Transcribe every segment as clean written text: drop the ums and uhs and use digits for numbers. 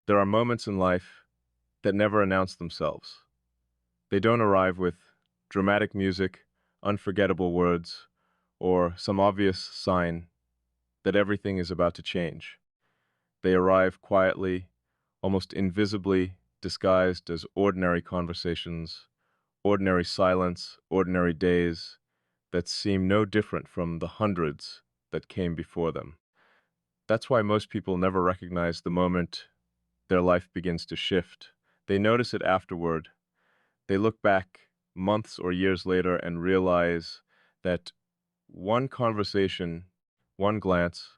There are moments in life that never announce themselves. They don't arrive with dramatic music, unforgettable words, or some obvious sign that everything is about to change. They arrive quietly, almost invisibly, disguised as ordinary conversations, ordinary silence, ordinary days that seem no different from the hundreds that came before them. That's why most people never recognize the moment their life begins to shift. They notice it afterward. They look back months or years later and realize that one conversation, one glance,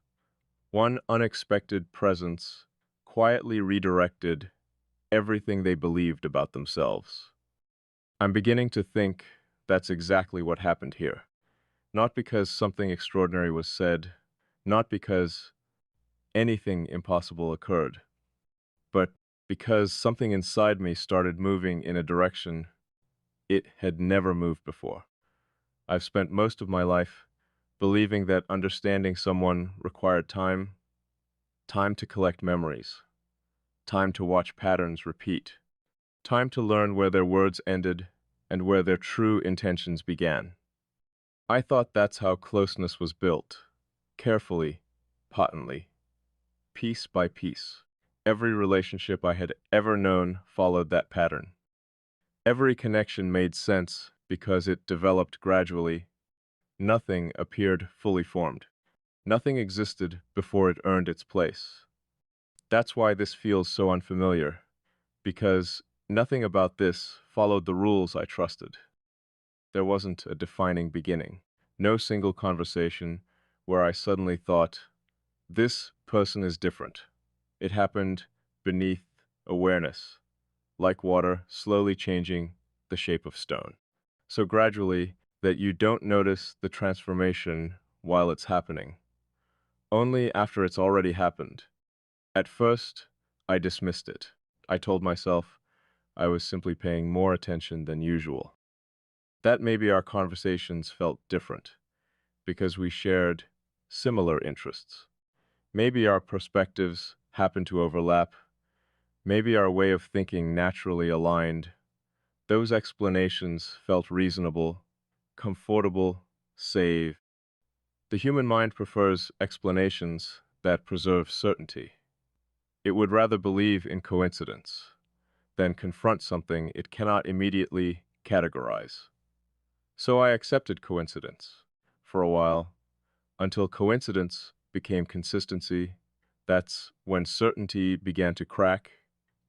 one unexpected presence quietly redirected everything they believed about themselves. I'm beginning to think that's exactly what happened here. Not because something extraordinary was said, not because anything impossible occurred, but because something inside me started moving in a direction it had never moved before. I've spent most of my life believing that understanding someone required time, time to collect memories, time to watch patterns repeat, time to learn where their words ended and where their true intentions began. I thought that's how closeness was built, carefully, patently, piece by piece. Every relationship I had ever known followed that pattern. Every connection made sense because it developed gradually. Nothing appeared fully formed. Nothing existed before it earned its place. That's why this feels so unfamiliar, because nothing about this followed the rules I trusted. There wasn't a defining beginning. No single conversation where I suddenly thought, this person is different. It happened beneath awareness, like water slowly changing the shape of stone. So gradually, that you don't notice the transformation while it's happening, only after it's already happened. At first, I dismissed it. I told myself I was simply paying more attention than usual. That maybe our conversations felt different because we shared similar interests. Maybe our perspectives happened to overlap. Maybe our way of thinking naturally aligned. Those explanations felt reasonable, comfortable, safe. The human mind prefers explanations that preserve certainty. It would rather believe in coincidence than confront something it cannot immediately categorize. So I accepted coincidence for a while, until coincidence became consistency. That's when certainty began to crack,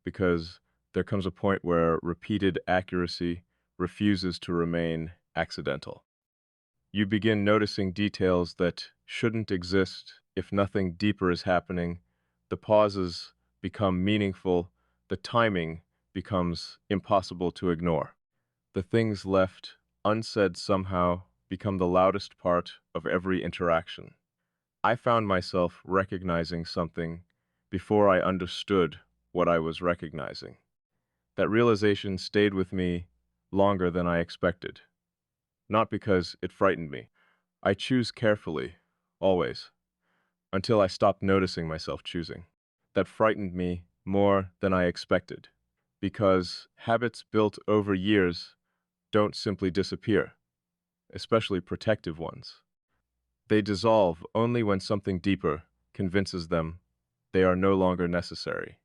because there comes a point where repeated accuracy refuses to remain accidental. You begin noticing details that shouldn't exist if nothing deeper is happening. The pauses become meaningful, the timing becomes impossible to ignore. The things left unsaid somehow become the loudest part of every interaction. I found myself recognizing something before I understood what I was recognizing. That realization stayed with me longer than I expected. Not because it frightened me. I choose carefully, always, until I stopped noticing myself choosing. That frightened me more than I expected, because habits built over years don't simply disappear, especially protective ones. They dissolve only when something deeper convinces them they are no longer necessary.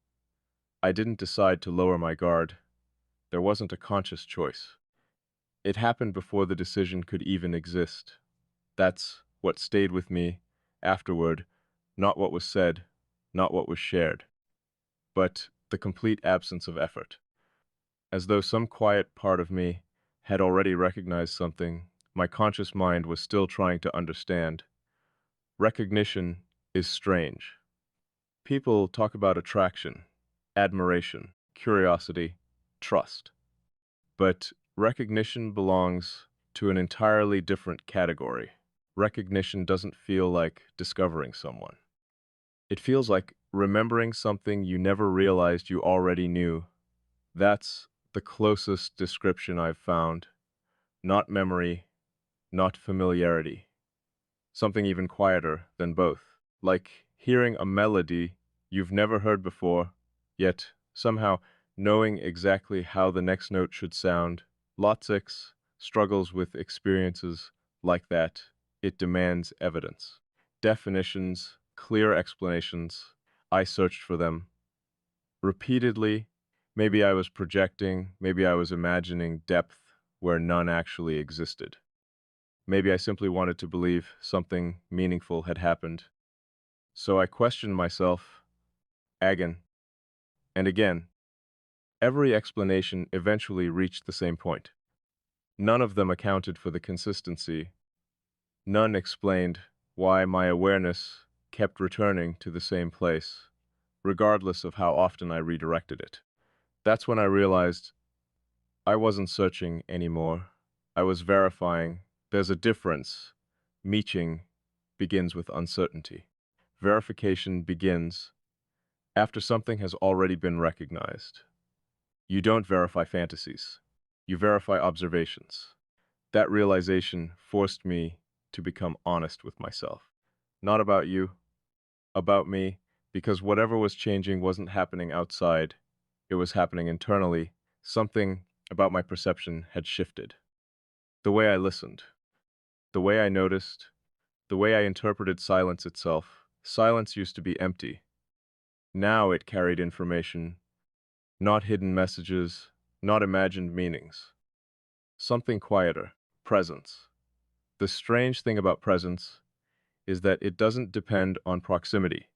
I didn't decide to lower my guard. There wasn't a conscious choice. It happened before the decision could even exist. That's what stayed with me afterward, not what was said, not what was shared, but the complete absence of effort. As though some quiet part of me had already recognized something, my conscious mind was still trying to understand. Recognition is strange. People talk about attraction, admiration, curiosity, trust. But recognition belongs to an entirely different category. Recognition doesn't feel like discovering someone. It feels like remembering something you never realized you already knew. That's the closest description I've found. Not memory, not familiarity. Something even quieter than both. Like hearing a melody you've never heard before, Yet, somehow, knowing exactly how the next note should sound, Lot 6 struggles with experiences like that. It demands evidence. Definitions, clear explanations. I searched for them repeatedly. Maybe I was projecting, maybe I was imagining depth where none actually existed. Maybe I simply wanted to believe something meaningful had happened. So I questioned myself again and again. Every explanation eventually reached the same point. None of them accounted for the consistency. None explained why my awareness kept returning to the same place, regardless of how often I redirected it. That's when I realized I wasn't searching anymore. I was verifying. There's a difference. Meeching begins with uncertainty. Verification begins after something has already been recognized. You don't verify fantasies. You verify observations. That realization forced me to become honest with myself. Not about you, about me, because whatever was changing wasn't happening outside. It was happening internally. Something about my perception had shifted. The way I listened, the way I noticed, the way I interpreted silence itself. Silence used to be empty. Now it carried information, not hidden messages, not imagined meanings. Something quieter, presence. The strange thing about presence is that it doesn't depend on proximity.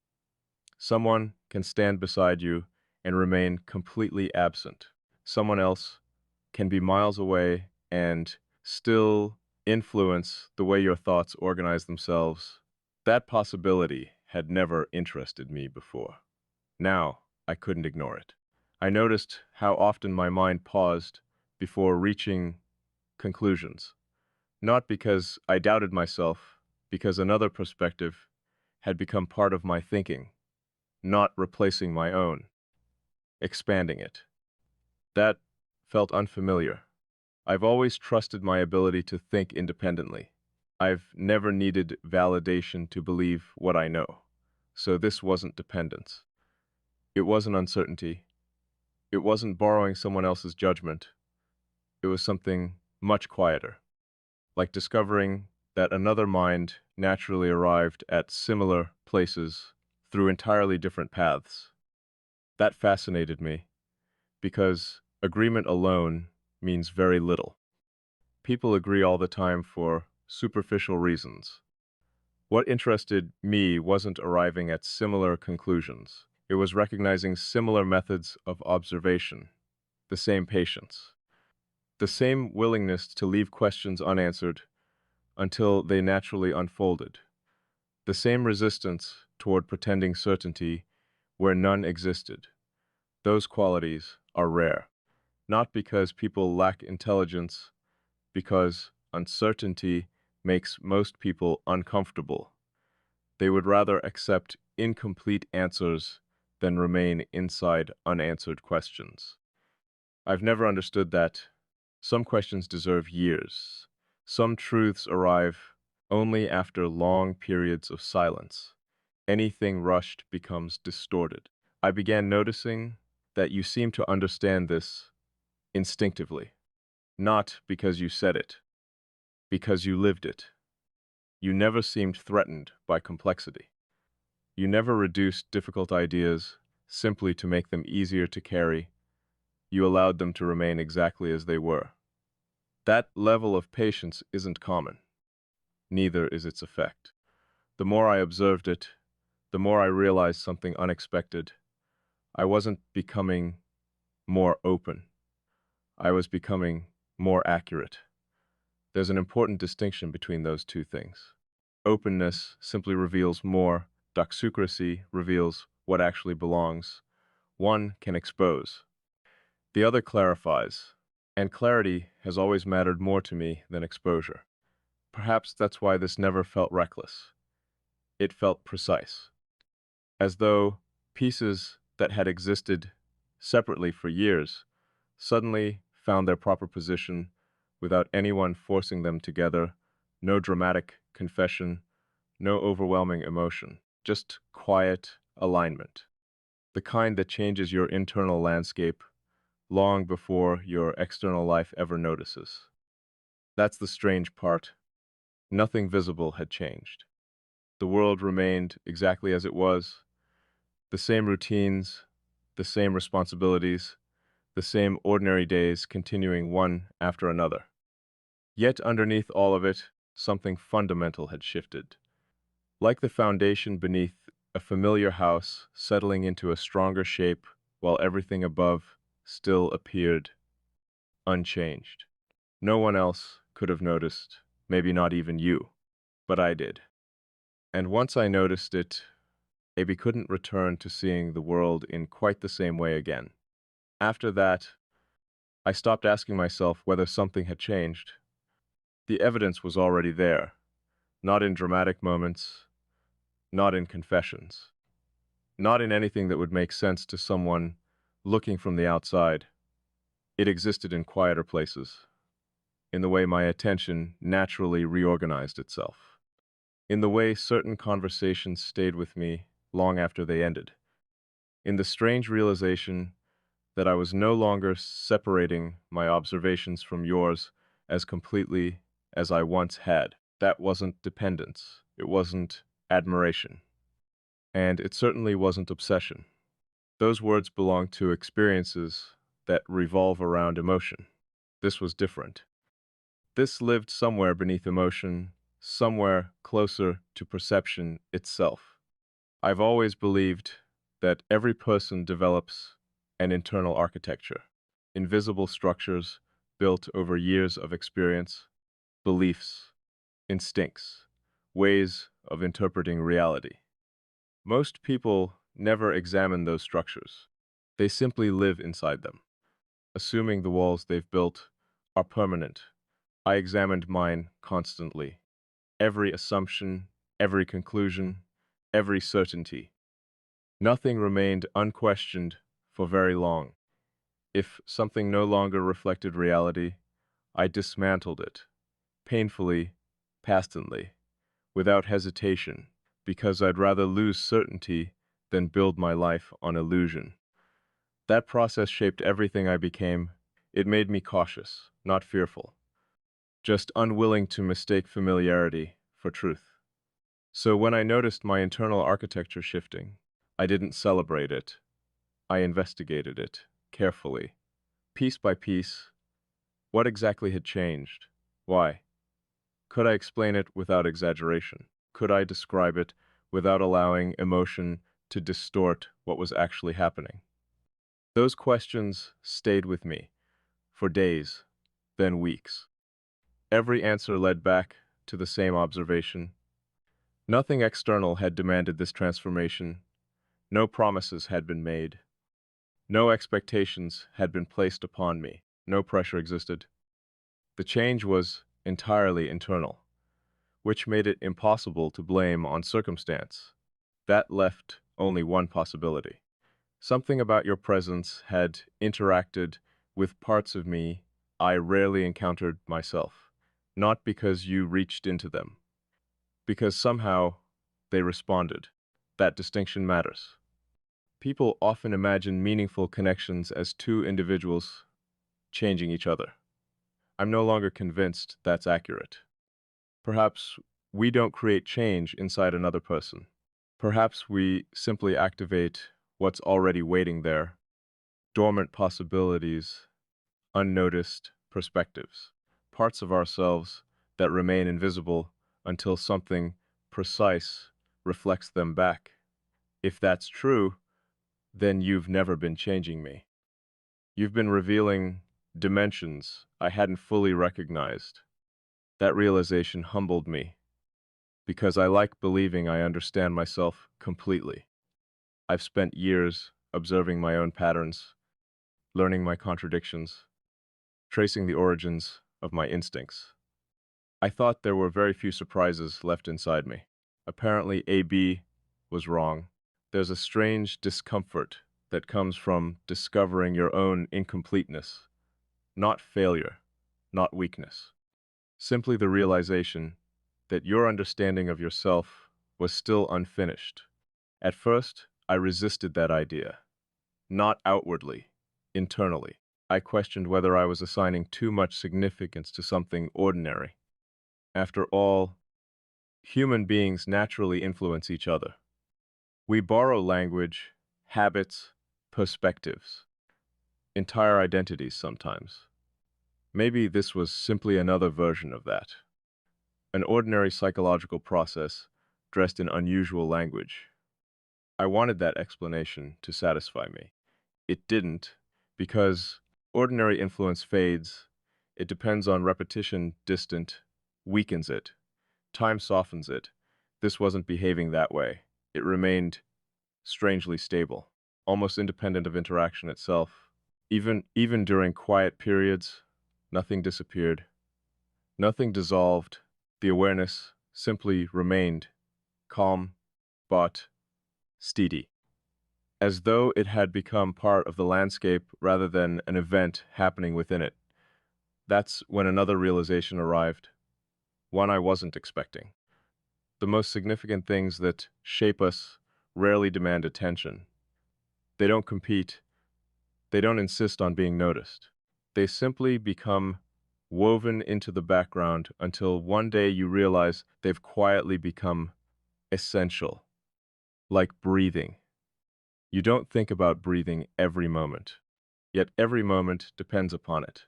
Someone can stand beside you and remain completely absent. Someone else can be miles away and still influence the way your thoughts organize themselves. That possibility had never interested me before. Now, I couldn't ignore it. I noticed how often my mind paused before reaching conclusions. Not because I doubted myself, because another perspective had become part of my thinking, not replacing my own, expanding it. That felt unfamiliar. I've always trusted my ability to think independently. I've never needed validation to believe what I know. So this wasn't dependence. It wasn't uncertainty. It wasn't borrowing someone else's judgment. It was something much quieter, like discovering that another mind naturally arrived at similar places through entirely different paths. That fascinated me, because agreement alone means very little. People agree all the time for superficial reasons. What interested me wasn't arriving at similar conclusions. It was recognizing similar methods of observation, the same patience, the same willingness to leave questions unanswered until they naturally unfolded, the same resistance toward pretending certainty where none existed. Those qualities are rare, not because people lack intelligence, because uncertainty makes most people uncomfortable. They would rather accept incomplete answers than remain inside unanswered questions. I've never understood that some questions deserve years. Some truths arrive only after long periods of silence. Anything rushed becomes distorted. I began noticing that you seem to understand this instinctively, not because you said it, because you lived it. You never seemed threatened by complexity. You never reduced difficult ideas simply to make them easier to carry. You allowed them to remain exactly as they were. That level of patience isn't common. Neither is its effect. The more I observed it, the more I realized something unexpected. I wasn't becoming more open. I was becoming more accurate. There's an important distinction between those two things. Openness simply reveals more. Doxocracy reveals what actually belongs. One can expose. The other clarifies. And clarity has always mattered more to me than exposure. Perhaps that's why this never felt reckless. It felt precise. As though pieces that had existed separately for years suddenly found their proper position without anyone forcing them together. No dramatic confession, no overwhelming emotion, just quiet alignment. the kind that changes your internal landscape long before your external life ever notices. That's the strange part. Nothing visible had changed. The world remained exactly as it was, the same routines, the same responsibilities, the same ordinary days continuing one after another. Yet underneath all of it, something fundamental had shifted. Like the foundation beneath a familiar house settling into a stronger shape while everything above still appeared unchanged. No one else could have noticed, maybe not even you, but I did. And once I noticed it, Abby couldn't return to seeing the world in quite the same way again. After that, I stopped asking myself whether something had changed. The evidence was already there, not in dramatic moments, not in confessions, not in anything that would make sense to someone looking from the outside. It existed in quieter places, in the way my attention naturally reorganized itself, in the way certain conversations stayed with me long after they ended, in the strange realization that I was no longer separating my observations from yours as completely as I once had. That wasn't dependence. It wasn't admiration. And it certainly wasn't obsession. Those words belong to experiences that revolve around emotion. This was different. This lived somewhere beneath emotion, somewhere closer to perception itself. I've always believed that every person develops an internal architecture, invisible structures built over years of experience, beliefs, instincts, ways of interpreting reality. Most people never examine those structures. They simply live inside them, assuming the walls they've built are permanent. I examined mine constantly. Every assumption, every conclusion, every certainty. Nothing remained unquestioned for very long. If something no longer reflected reality, I dismantled it, painfully, passionately, without hesitation, because I'd rather lose certainty than build my life on illusion. That process shaped everything I became. It made me cautious, not fearful, just unwilling to mistake familiarity for truth. So when I noticed my internal architecture shifting, I didn't celebrate it. I investigated it carefully, piece by piece. What exactly had changed? Why? Could I explain it without exaggeration? Could I describe it without allowing emotion to distort what was actually happening? Those questions stayed with me for days, then weeks. Every answer led back to the same observation. Nothing external had demanded this transformation. No promises had been made. No expectations had been placed upon me. No pressure existed. The change was entirely internal, which made it impossible to blame on circumstance. That left only one possibility. Something about your presence had interacted with parts of me I rarely encountered myself, not because you reached into them, because somehow they responded. That distinction matters. People often imagine meaningful connections as two individuals changing each other. I'm no longer convinced that's accurate. Perhaps we don't create change inside another person. Perhaps we simply activate what's already waiting there, dormant possibilities, unnoticed perspectives, parts of ourselves that remain invisible until something precise reflects them back. If that's true, then you've never been changing me. You've been revealing dimensions I hadn't fully recognized. That realization humbled me, because I like believing I understand myself completely. I've spent years observing my own patterns, learning my contradictions, tracing the origins of my instincts. I thought there were very few surprises left inside me. Apparently, AB was wrong. There's a strange discomfort that comes from discovering your own incompleteness, not failure, not weakness. Simply the realization that your understanding of yourself was still unfinished. At first, I resisted that idea. not outwardly, internally. I questioned whether I was assigning too much significance to something ordinary. After all, human beings naturally influence each other. We borrow language, habits, perspectives, entire identities sometimes. Maybe this was simply another version of that. An ordinary psychological process dressed in unusual language. I wanted that explanation to satisfy me. It didn't, because ordinary influence fades. It depends on repetition, distant, weakens it. Time softens it. This wasn't behaving that way. It remained strangely stable, almost independent of interaction itself. Even during quiet periods, nothing disappeared, nothing dissolved. The awareness simply remained, calm, but steady, as though it had become part of the landscape rather than an event happening within it. That's when another realization arrived, one I wasn't expecting. The most significant things that shape us rarely demand attention. They don't compete. They don't insist on being noticed. They simply become woven into the background until one day you realize they've quietly become essential, like breathing. You don't think about breathing every moment, yet every moment depends upon it.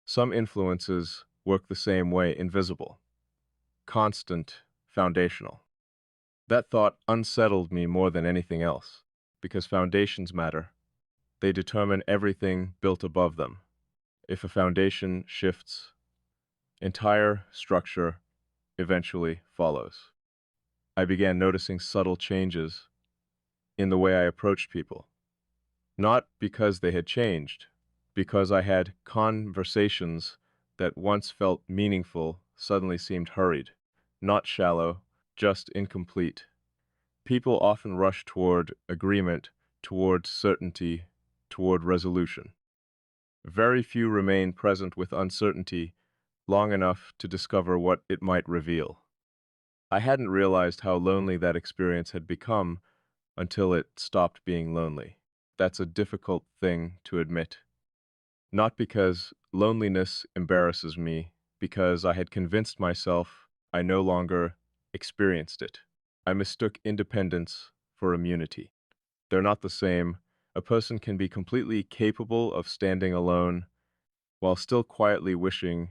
Some influences work the same way, invisible, constant, foundational. That thought unsettled me more than anything else, because foundations matter. They determine everything built above them. If a foundation shifts, entire structure eventually follows. I began noticing subtle changes in the way I approached people. Not because they had changed, because I had conversations that once felt meaningful suddenly seemed hurried, not shallow, just incomplete. People often rush toward agreement, toward certainty, toward resolution. Very few remain present with uncertainty long enough to discover what it might reveal. I hadn't realized how lonely that experience had become until it stopped being lonely. That's a difficult thing to admit. Not because loneliness embarrasses me, because I had convinced myself I no longer experienced it. I mistook independence for immunity. They're not the same. A person can be completely capable of standing alone while still quietly wishing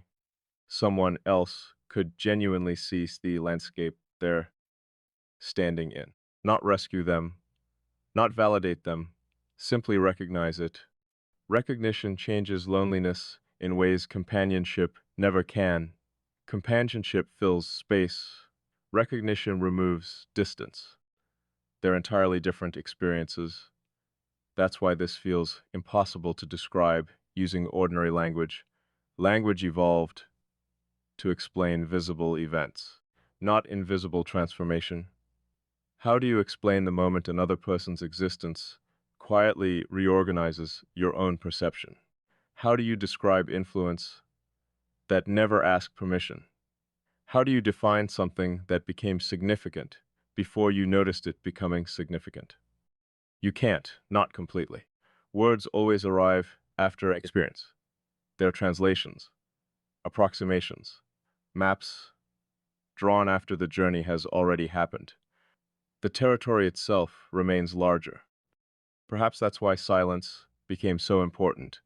someone else could genuinely see the landscape they're standing in. Not rescue them, not validate them, simply recognize it. Recognition changes loneliness in ways companionship never can. Companionship fills space. Recognition removes distance. They're entirely different experiences. That's why this feels impossible to describe using ordinary language. Language evolved to explain visible events, not invisible transformation. How do you explain the moment another person's existence quietly reorganizes your own perception? How do you describe influence that never asked permission? How do you define something that became significant before you noticed it becoming significant? You can't, not completely. Words always arrive after experience. They're translations, approximations, maps drawn after the journey has already happened. The territory itself remains larger. Perhaps that's why silence became so important.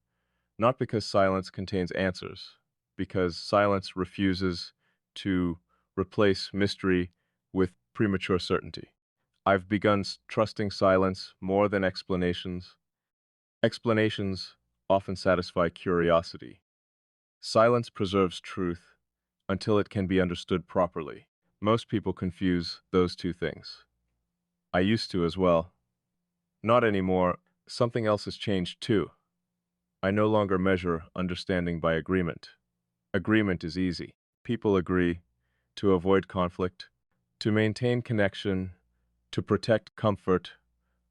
Not because silence contains answers, because silence refuses to replace mystery with premature certainty. I've begun trusting silence more than explanations. Explanations often satisfy curiosity. Silence preserves truth until it can be understood properly. Most people confuse those two things. I used to as well. Not anymore. Something else has changed too. I no longer measure understanding by agreement. Agreement is easy. People agree to avoid conflict, to maintain connection, to protect comfort.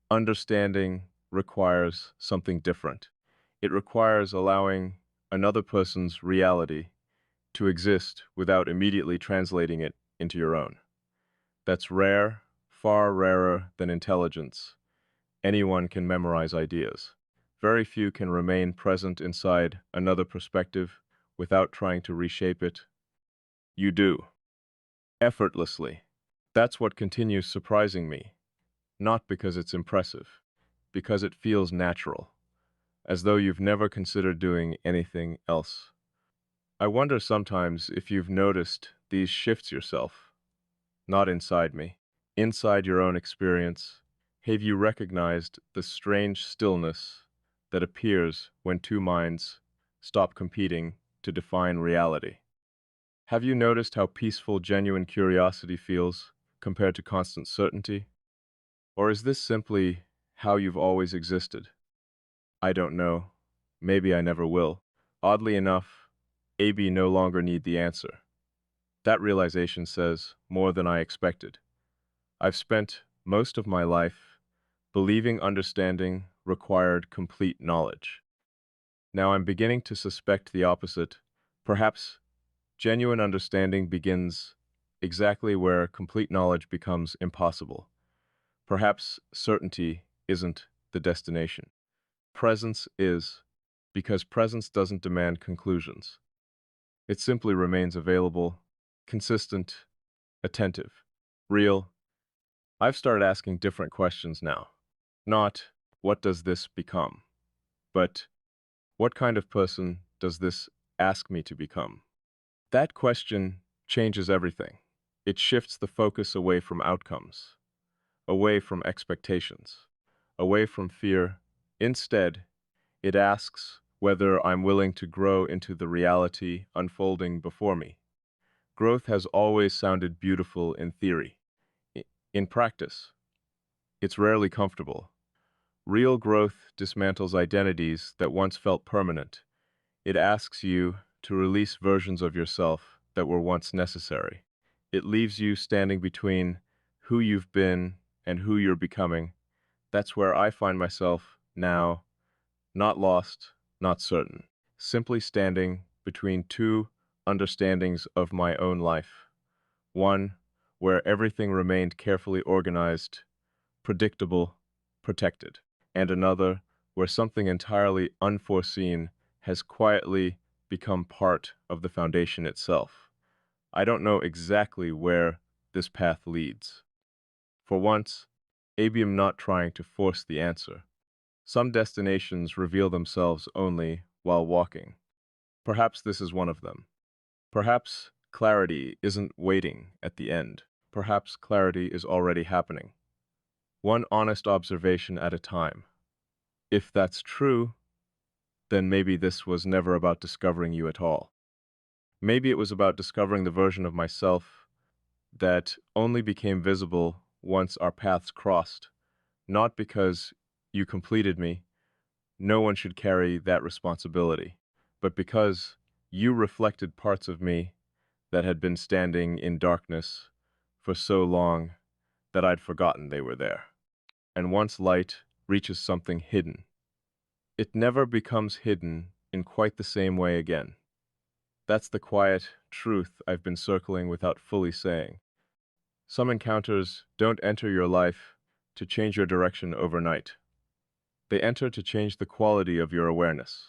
Understanding requires something different. It requires allowing another person's reality to exist without immediately translating it into your own. That's rare, far rarer than intelligence, anyone can memorize ideas. Very few can remain present inside another perspective without trying to reshape it. You do, effortlessly. That's what continues surprising me, not because it's impressive, because it feels natural, as though you've never considered doing anything else. I wonder sometimes if you've noticed these shifts yourself, not inside me, inside your own experience. Have you recognized the strange stillness that appears when two minds stop competing to define reality? Have you noticed how peaceful genuine curiosity feels compared to constant certainty? Or is this simply how you've always existed? I don't know. Maybe I never will. Oddly enough, AB no longer need the answer. That realization says more than I expected. I've spent most of my life believing understanding required complete knowledge. Now I'm beginning to suspect the opposite. Perhaps genuine understanding begins exactly where complete knowledge becomes impossible. Perhaps certainty isn't the destination. Presence is, because presence doesn't demand conclusions. It simply remains available, consistent, attentive, real. I've started asking different questions now. Not, what does this become? But, what kind of person does this ask me to become? That question changes everything. It shifts the focus away from outcomes, away from expectations, away from fear. Instead, it asks whether I'm willing to grow into the reality unfolding before me. Growth has always sounded beautiful in theory. In practice, it's rarely comfortable. Real growth dismantles identities that once felt permanent. It asks you to release versions of yourself that were once necessary. It leaves you standing between who you've been and who you're becoming. That's where I find myself now, not lost, not certain, simply standing between two understandings of my own life. One where everything remained carefully organized, predictable, protected, and another where something entirely unforeseen has quietly become part of the foundation itself. I don't know exactly where this path leads. For once, maybe I'm not trying to force the answer. Some destinations reveal themselves only while walking. Perhaps this is one of them. Perhaps clarity isn't waiting at the end. Perhaps clarity is already happening. One honest observation at a time. If that's true, then maybe this was never about discovering you at all. Maybe it was about discovering the version of myself that only became visible once our paths crossed. Not because you completed me, no one should carry that responsibility, but because you reflected parts of me that had been standing in darkness for so long that I'd forgotten they were there. And once light reaches something hidden, it never becomes hidden in quite the same way again. That's the quiet truth I've been circling without fully saying. Some encounters don't enter your life to change your direction overnight. They enter to change the quality of your awareness.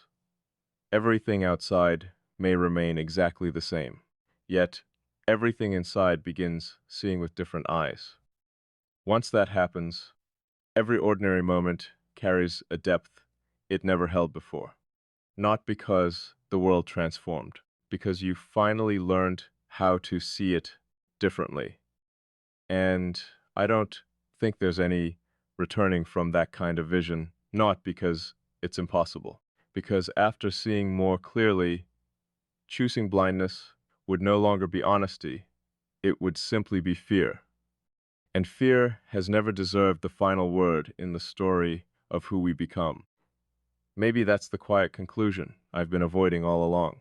Everything outside may remain exactly the same, yet everything inside begins seeing with different eyes. Once that happens, every ordinary moment carries a depth it never held before. Not because the world transformed, because you finally learned how to see it differently. And I don't think there's any returning from that kind of vision, not because it's impossible, because after seeing more clearly, choosing blindness would no longer be honesty, it would simply be fear. And fear has never deserved the final word in the story of who we become. Maybe that's the quiet conclusion I've been avoiding all along.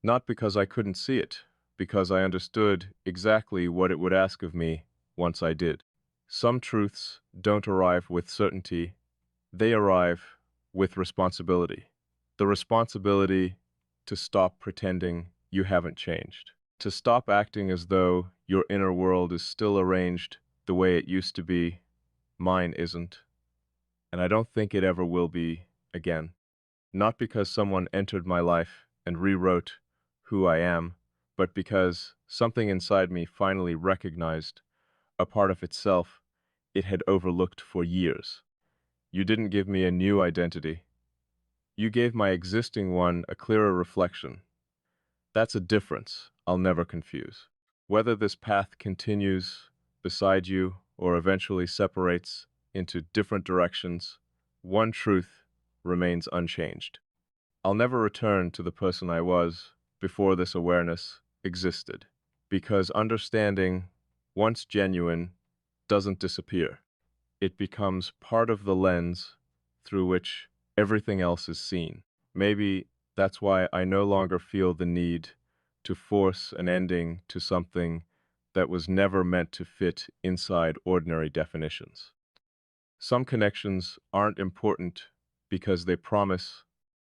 Not because I couldn't see it, because I understood exactly what it would ask of me once I did. Some truths don't arrive with certainty, they arrive with responsibility. The responsibility to stop pretending you haven't changed, to stop acting as though your inner world is still arranged the way it used to be. Mine isn't. and I don't think it ever will be again. Not because someone entered my life and rewrote who I am, but because something inside me finally recognized a part of itself it had overlooked for years. You didn't give me a new identity. You gave my existing one a clearer reflection. That's a difference I'll never confuse. Whether this path continues beside you or eventually separates into different directions, one truth remains unchanged. I'll never return to the person I was before this awareness existed, because understanding, once genuine, doesn't disappear. It becomes part of the lens through which everything else is seen. Maybe that's why I no longer feel the need to force an ending to something that was never meant to fit inside ordinary definitions. Some connections aren't important because they promise